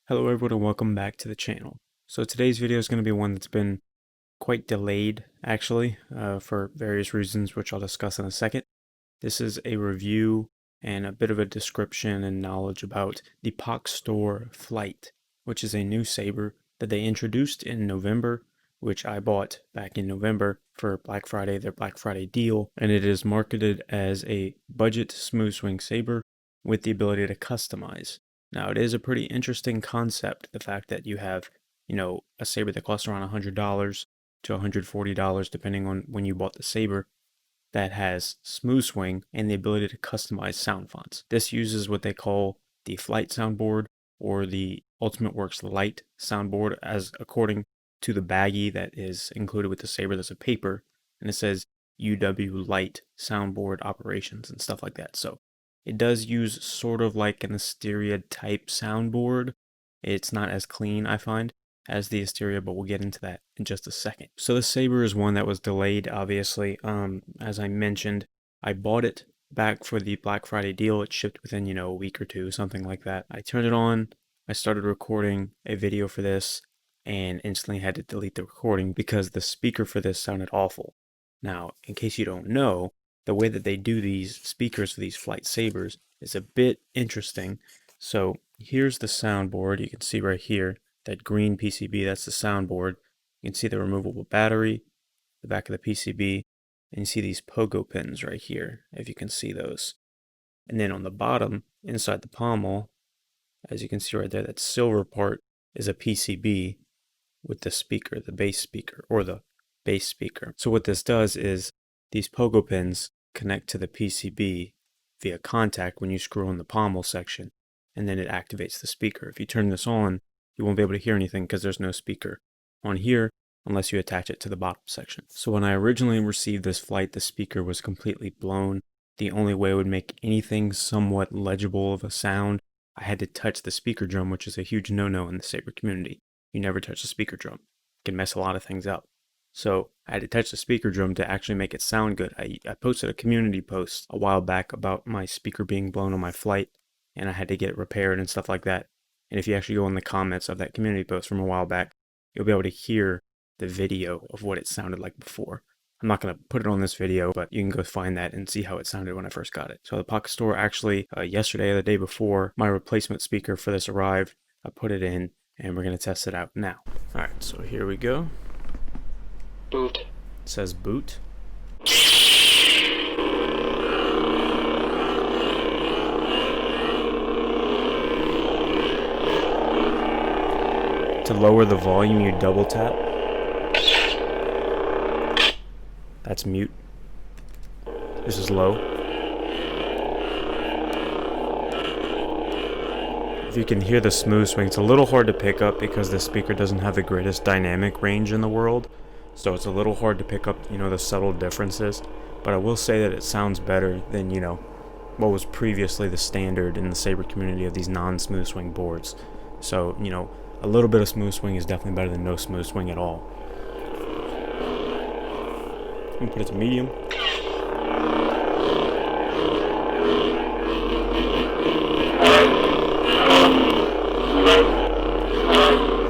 Hello everyone and welcome back to the channel. So today's video is going to be one that's been quite delayed actually for various reasons which I'll discuss in a second. This is a review and a bit of a description and knowledge about the Pach Store Flyte, which is a new saber that they introduced in November, which I bought back in November for Black Friday, their Black Friday deal, and it is marketed as a budget smooth swing saber with the ability to customize. Now, it is a pretty interesting concept, the fact that you have, a saber that costs around $100 to $140, depending on when you bought the saber, that has smooth swing and the ability to customize sound fonts. This uses what they call the Flyte soundboard or the Ultimate Works Lite soundboard, as according to the baggie that is included with the saber. There's a paper and it says UW Lite soundboard operations and stuff like that. So it does use sort of like an Asteria type soundboard. It's not as clean, I find, as the Asteria, but we'll get into that in just a second. So the saber is one that was delayed, obviously. As I mentioned, I bought it back for the Black Friday deal. It shipped within, a week or two, something like that. I turned it on, I started recording a video for this, and instantly had to delete the recording because the speaker for this sounded awful. Now, in case you don't know, the way that they do these speakers for these Flyte sabers is a bit interesting. So here's the soundboard. You can see right here, that green PCB, that's the soundboard. You can see the removable battery, the back of the PCB, and you see these pogo pins right here, if you can see those. And then on the bottom, inside the pommel, as you can see right there, that silver part is a PCB with the speaker, the bass speaker, or the bass speaker. So what this does is these pogo pins connect to the PCB via contact when you screw on the pommel section, and then it activates the speaker. If you turn this on, you won't be able to hear anything because there's no speaker on here unless you attach it to the bottom section. So when I originally received this Flyte, the speaker was completely blown. The only way it would make anything somewhat legible of a sound, I had to touch the speaker drum, which is a huge no-no in the saber community. You never touch the speaker drum. It can mess a lot of things up. So I had to touch the speaker drum to actually make it sound good. I posted a community post a while back about my speaker being blown on my Flyte, and I had to get it repaired and stuff like that. And if you actually go in the comments of that community post from a while back, you'll be able to hear the video of what it sounded like before. I'm not going to put it on this video, but you can go find that and see how it sounded when I first got it. So the Pach Store actually, yesterday or the day before, my replacement speaker for this arrived. I put it in, and we're going to test it out now. Alright, so here we go. Boot. It says boot. To lower the volume, you double tap. That's mute. This is low. If you can hear the smooth swing, it's a little hard to pick up because the speaker doesn't have the greatest dynamic range in the world. So it's a little hard to pick up, the subtle differences. But I will say that it sounds better than, what was previously the standard in the saber community of these non-smooth swing boards. So, a little bit of smooth swing is definitely better than no smooth swing at all. I'm gonna put it to medium.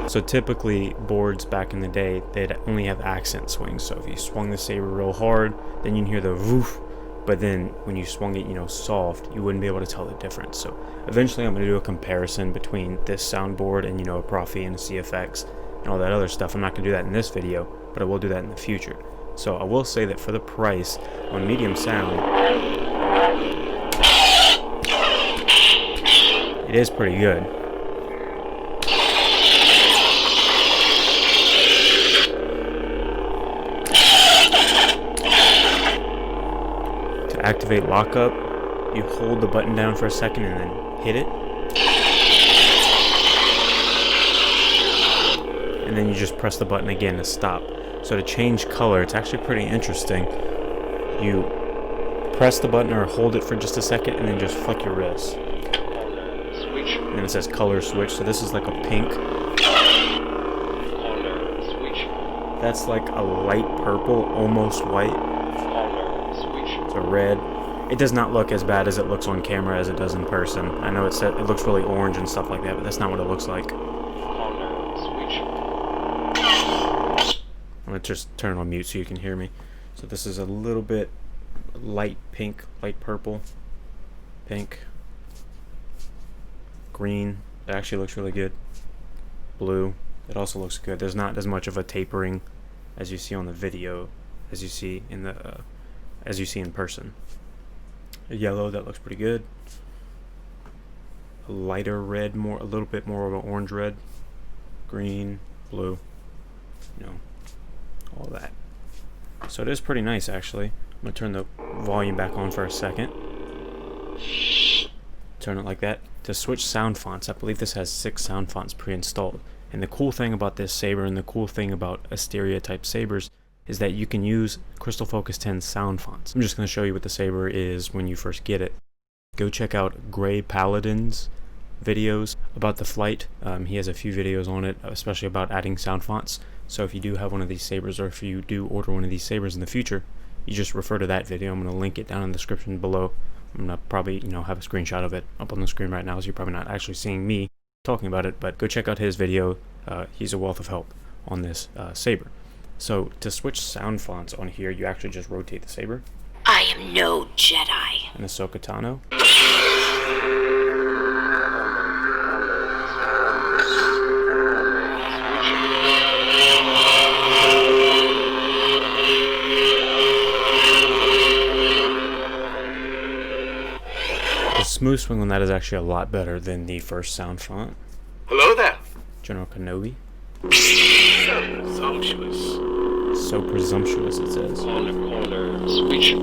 So typically boards back in the day, they'd only have accent swings. So if you swung the saber real hard, then you'd hear the woof. But then when you swung it, soft, you wouldn't be able to tell the difference. So eventually I'm going to do a comparison between this soundboard and, a Profi and a CFX and all that other stuff. I'm not going to do that in this video, but I will do that in the future. So I will say that for the price on medium sound, it is pretty good. Activate lockup, you hold the button down for a second and then hit it, and then you just press the button again to stop. So to change color, it's actually pretty interesting. You press the button or hold it for just a second and then just flick your wrist, Switch. and then it says color switch. So this is like a pink, Color switch. that's like a light purple, almost white, Color switch. a red, It does not look as bad as it looks on camera as it does in person. I know it looks really orange and stuff like that, but that's not what it looks like. Corner switch. I'm gonna just turn it on mute so you can hear me. So this is a little bit light pink, light purple, pink, green. It actually looks really good. Blue. It also looks good. There's not as much of a tapering as you see on the video, as you see in person. A yellow, that looks pretty good. A lighter red, a little bit more of an orange red. Green, blue, all that. So it is pretty nice, actually. I'm gonna turn the volume back on for a second. Turn it like that. To switch sound fonts, I believe this has 6 sound fonts pre-installed. And the cool thing about this saber, and the cool thing about Asteria type sabers, is that you can use Crystal Focus 10 sound fonts. I'm just going to show you what the saber is when you first get it. Go check out Gray Paladin's videos about the Flyte. He has a few videos on it, especially about adding sound fonts. So if you do have one of these sabers, or if you do order one of these sabers in the future, you just refer to that video. I'm going to link it down in the description below. I'm going to probably, have a screenshot of it up on the screen right now, so you're probably not actually seeing me talking about it, but go check out his video. He's a wealth of help on this saber. So to switch sound fonts on here, you actually just rotate the saber. I am no Jedi. And Ahsoka Tano. The smooth swing on that is actually a lot better than the first sound font. Hello there. General Kenobi. So presumptuous. So presumptuous, it says. Corner switch.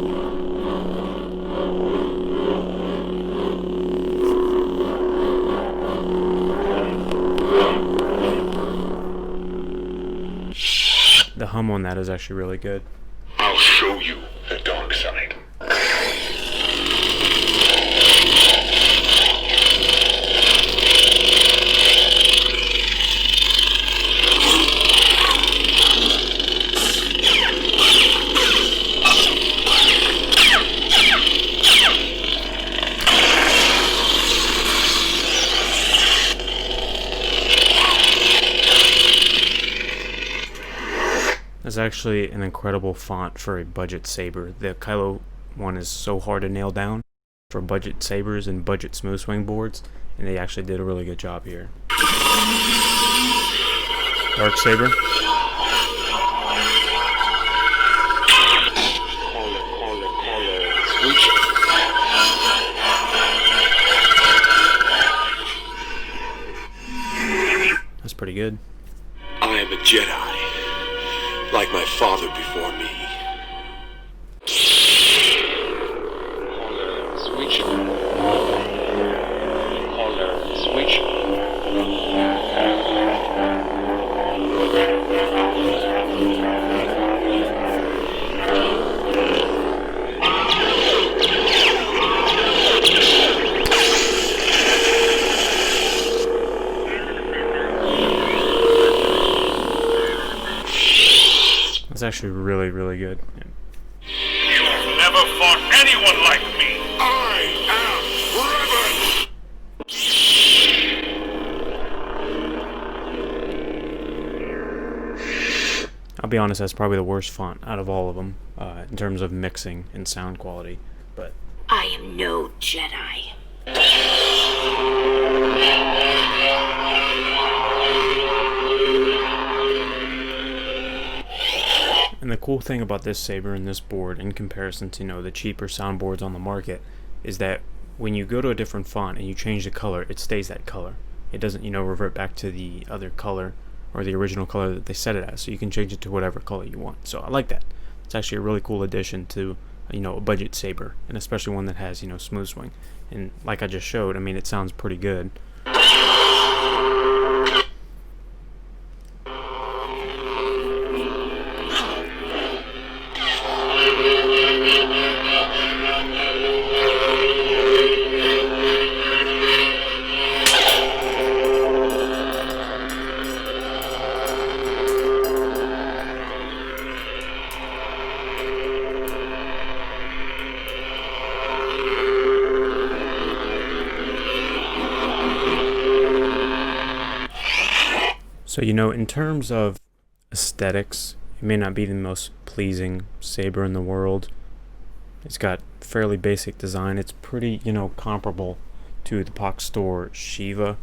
The hum on that is actually really good. I'll show you the dark side. It's actually an incredible font for a budget saber. The Kylo one is so hard to nail down for budget sabers and budget smooth swing boards, and they actually did a really good job here. Dark saber. Corner switch. That's pretty good. I am a Jedi, like my father before me. Corner switch. Corner switch. It's actually really, really good. You have never fought anyone like me. I am Revan. I'll be honest, that's probably the worst font out of all of them in terms of mixing and sound quality. But I am no Jedi. and the cool thing about this saber and this board in comparison to the cheaper soundboards on the market is that when you go to a different font and you change the color, it stays that color. It doesn't revert back to the other color or the original color that they set it as, so you can change it to whatever color you want. So I like that. It's actually a really cool addition to a budget saber, and especially one that has smooth swing. And like I just showed, it sounds pretty good. So, in terms of aesthetics, it may not be the most pleasing saber in the world. It's got fairly basic design. It's pretty, comparable to the Pach Store Shiva.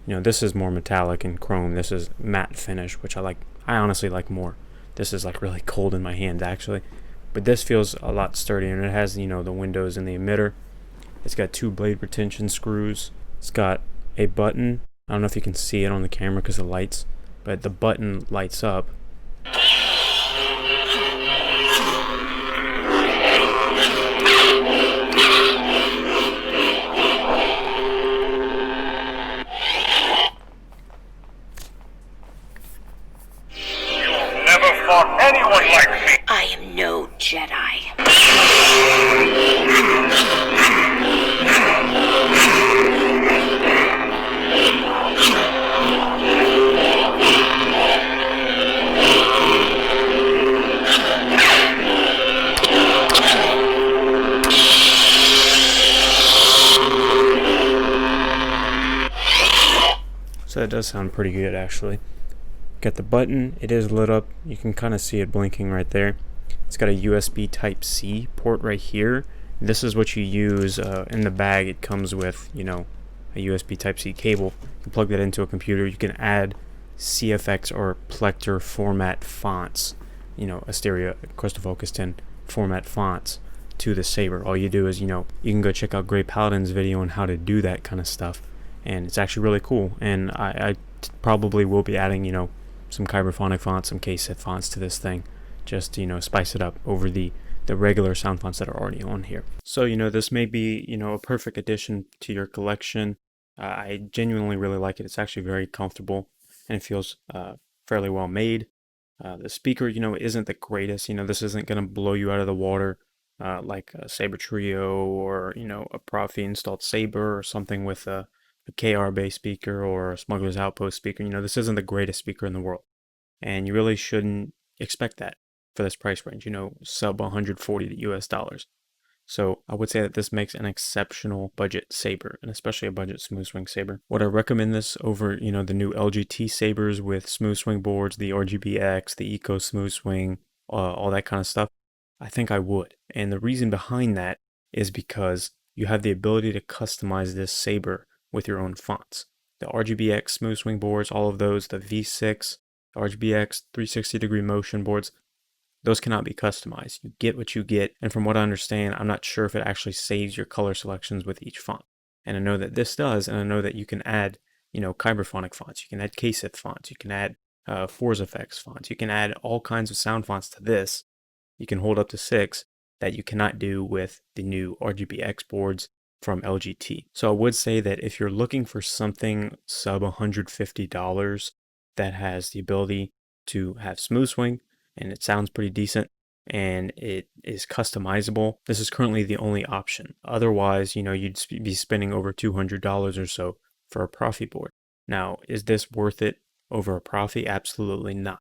This is more metallic and chrome. This is matte finish, which I like. I honestly like more. This is like really cold in my hand, actually. But this feels a lot sturdier, and it has, the windows and the emitter. It's got 2 blade retention screws. It's got a button. I don't know if you can see it on the camera because of the lights, but the button lights up. Anyone like me? I am no Jedi. So that does sound pretty good, actually. Got the button. It is lit up. You can kind of see it blinking right there. It's got a USB Type-C port right here. This is what you use in the bag. It comes with, a USB Type-C cable. You plug that into a computer. You can add CFX or Plector format fonts, Asteria, Crystal Focus 10 format fonts to the saber. All you do is, you can go check out Gray Paladin's video on how to do that kind of stuff. And it's actually really cool. And I probably will be adding, some Kyberphonic fonts, some KSIF fonts to this thing, just to, spice it up over the regular sound fonts that are already on here. So, this may be, a perfect addition to your collection. I genuinely really like it. It's actually very comfortable, and it feels fairly well made. The speaker, isn't the greatest. This isn't going to blow you out of the water like a Saber Trio or, a Profi installed Saber or something with a KR-based speaker or a Smuggler's Outpost speaker. This isn't the greatest speaker in the world, and you really shouldn't expect that for this price range, sub 140 US dollars. So I would say that this makes an exceptional budget saber, and especially a budget smooth swing saber. Would I recommend this over, the new LGT sabers with smooth swing boards, the RGBX, the Eco Smooth Swing, all that kind of stuff? I think I would. And the reason behind that is because you have the ability to customize this saber with your own fonts. The RGBX smooth swing boards, all of those, the V6, RGBX 360-degree motion boards, those cannot be customized. You get what you get, and from what I understand, I'm not sure if it actually saves your color selections with each font. And I know that this does, and I know that you can add, Kyberphonic fonts, you can add KSIF fonts, you can add Force Effects fonts, you can add all kinds of sound fonts to this. You can hold up to 6 that you cannot do with the new RGBX boards from LGT. So I would say that if you're looking for something sub $150 that has the ability to have smooth swing and it sounds pretty decent and it is customizable, this is currently the only option. Otherwise, you'd be spending over $200 or so for a Profi board. Now, is this worth it over a Profi? Absolutely not.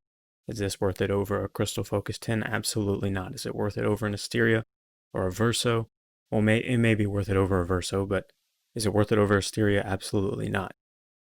Is this worth it over a Crystal Focus 10? Absolutely not. Is it worth it over an Asteria or a Verso? Well, it may be worth it over a Verso, but is it worth it over Asteria? Absolutely not.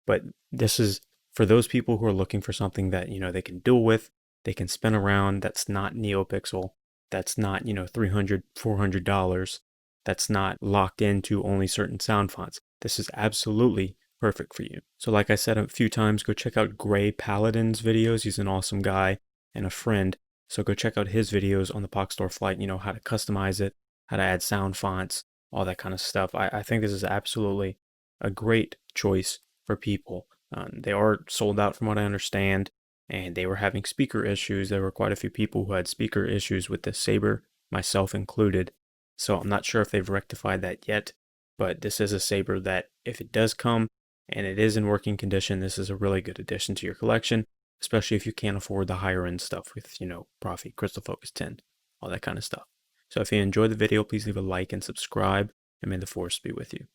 But this is for those people who are looking for something that, they can duel with, they can spin around, that's not NeoPixel, that's not, $300, $400, that's not locked into only certain sound fonts. This is absolutely perfect for you. So like I said a few times, go check out Gray Paladin's videos. He's an awesome guy and a friend. So go check out his videos on the Pach Store Flyte, how to customize it, how to add sound fonts, all that kind of stuff. I think this is absolutely a great choice for people. They are sold out from what I understand, and they were having speaker issues. There were quite a few people who had speaker issues with the Saber, myself included. So I'm not sure if they've rectified that yet, but this is a Saber that if it does come and it is in working condition, this is a really good addition to your collection, especially if you can't afford the higher end stuff with, Profi, Crystal Focus 10, all that kind of stuff. So if you enjoyed the video, please leave a like and subscribe, and may the force be with you.